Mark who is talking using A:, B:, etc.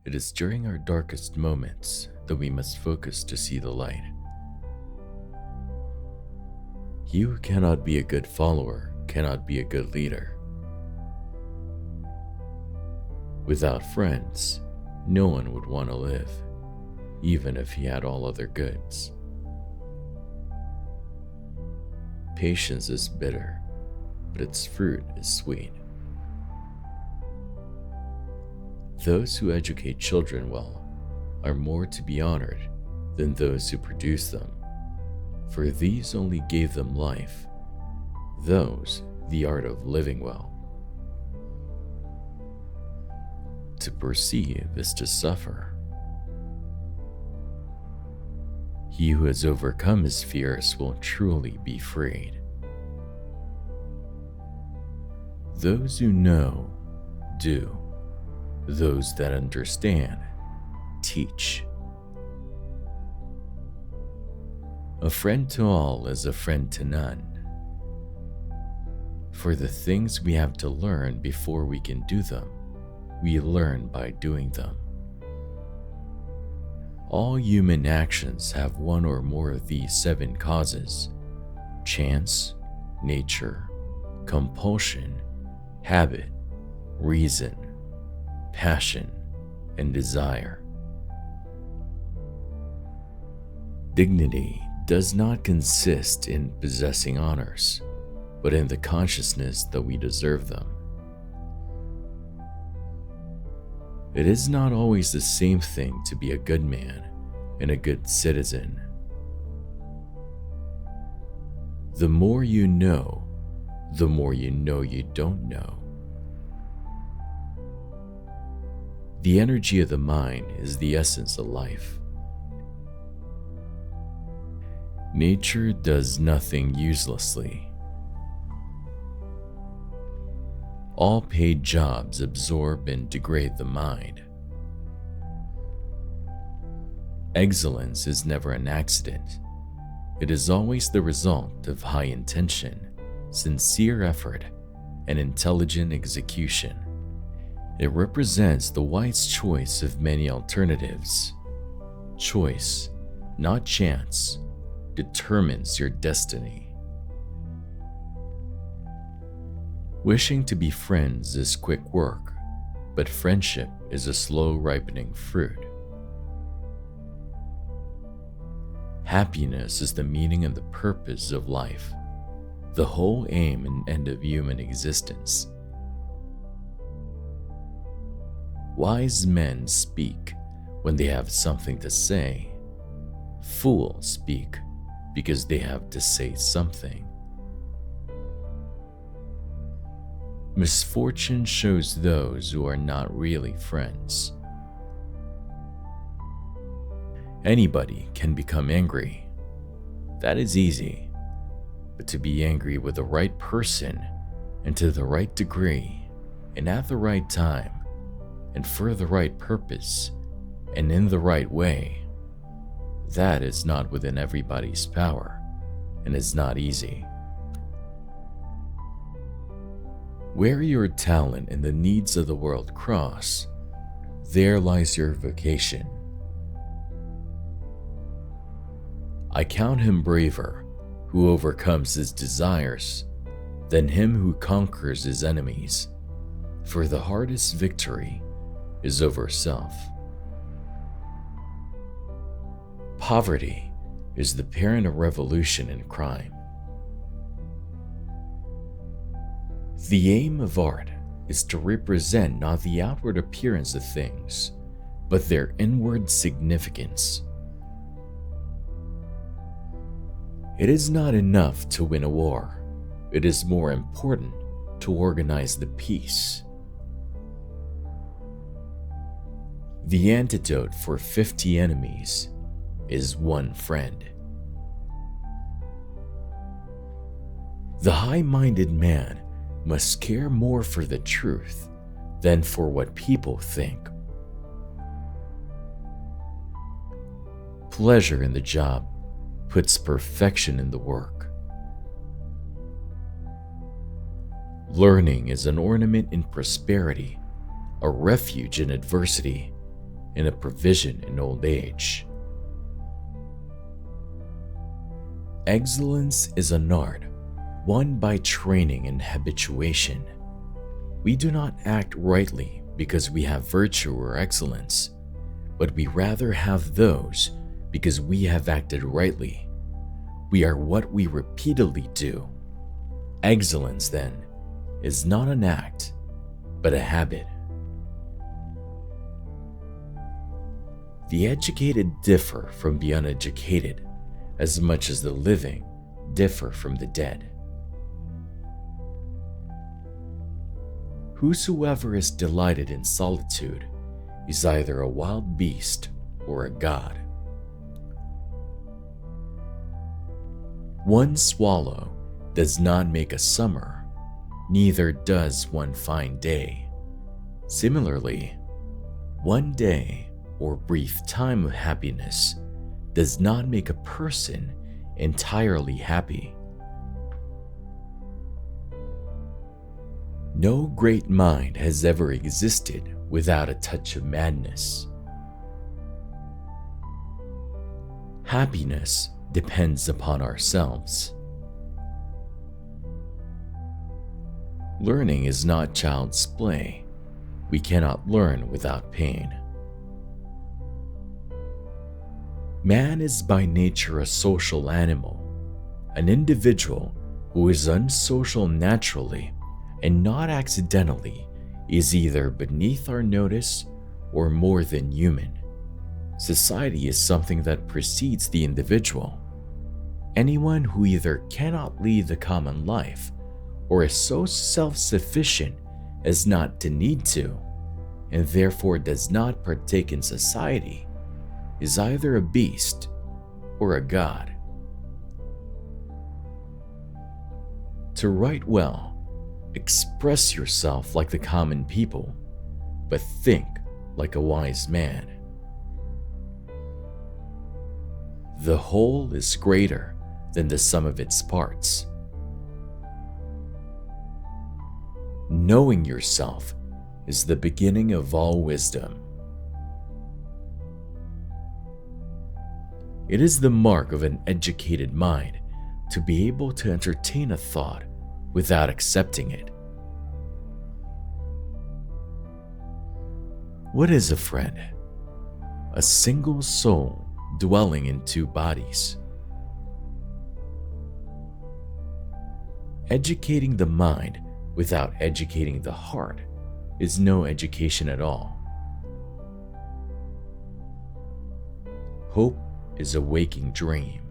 A: It is during our darkest moments that we must focus to see the light. He who cannot be a good follower cannot be a good leader. Without friends, no one would want to live, even if he had all other goods. Patience is bitter, but its fruit is sweet. Those who educate children well are more to be honored than those who produce them, for these only gave them life, those the art of living well. To perceive is to suffer. He who has overcome his fears will truly be freed. Those who know, do. Those that understand, teach. A friend to all is a friend to none. For the things we have to learn before we can do them, we learn by doing them. All human actions have one or more of these 7 causes: chance, nature, compulsion, habit, reason, passion, and desire. Dignity does not consist in possessing honors, but in the consciousness that we deserve them. It is not always the same thing to be a good man and a good citizen. The more you know, the more you know you don't know. The energy of the mind is the essence of life. Nature does nothing uselessly. All paid jobs absorb and degrade the mind. Excellence is never an accident. It is always the result of high intention, sincere effort, and intelligent execution. It represents the wise choice of many alternatives. Choice, not chance, determines your destiny. Wishing to be friends is quick work, but friendship is a slow ripening fruit. Happiness is the meaning and the purpose of life, the whole aim and end of human existence. Wise men speak when they have something to say. Fools speak because they have to say something. Misfortune shows those who are not really friends. Anybody can become angry. That is easy. But to be angry with the right person and to the right degree and at the right time and for the right purpose and in the right way, that is not within everybody's power and is not easy. Where your talent and the needs of the world cross, there lies your vocation. I count him braver who overcomes his desires than him who conquers his enemies, for the hardest victory is over self. Poverty is the parent of revolution and crime. The aim of art is to represent not the outward appearance of things, but their inward significance. It is not enough to win a war. It is more important to organize the peace. The antidote for 50 enemies is one friend. The high-minded man must care more for the truth than for what people think. Pleasure in the job puts perfection in the work. Learning is an ornament in prosperity, a refuge in adversity, and a provision in old age. Excellence is an art won by training and habituation. We do not act rightly because we have virtue or excellence, but we rather have those because we have acted rightly. We are what we repeatedly do. Excellence, then, is not an act, but a habit. The educated differ from the uneducated as much as the living differ from the dead. Whosoever is delighted in solitude is either a wild beast or a god. One swallow does not make a summer, neither does one fine day. Similarly, one day or brief time of happiness does not make a person entirely happy. No great mind has ever existed without a touch of madness. Happiness depends upon ourselves. Learning is not child's play. We cannot learn without pain. Man is by nature a social animal. An individual who is unsocial naturally and not accidentally is either beneath our notice or more than human. Society is something that precedes the individual. Anyone who either cannot lead the common life or is so self-sufficient as not to need to, and therefore does not partake in society, is either a beast or a god. To write well, express yourself like the common people, but think like a wise man. The whole is greater than the sum of its parts. Knowing yourself is the beginning of all wisdom. It is the mark of an educated mind to be able to entertain a thought without accepting it. What is a friend? A single soul dwelling in two bodies. Educating the mind without educating the heart is no education at all. Hope is a waking dream.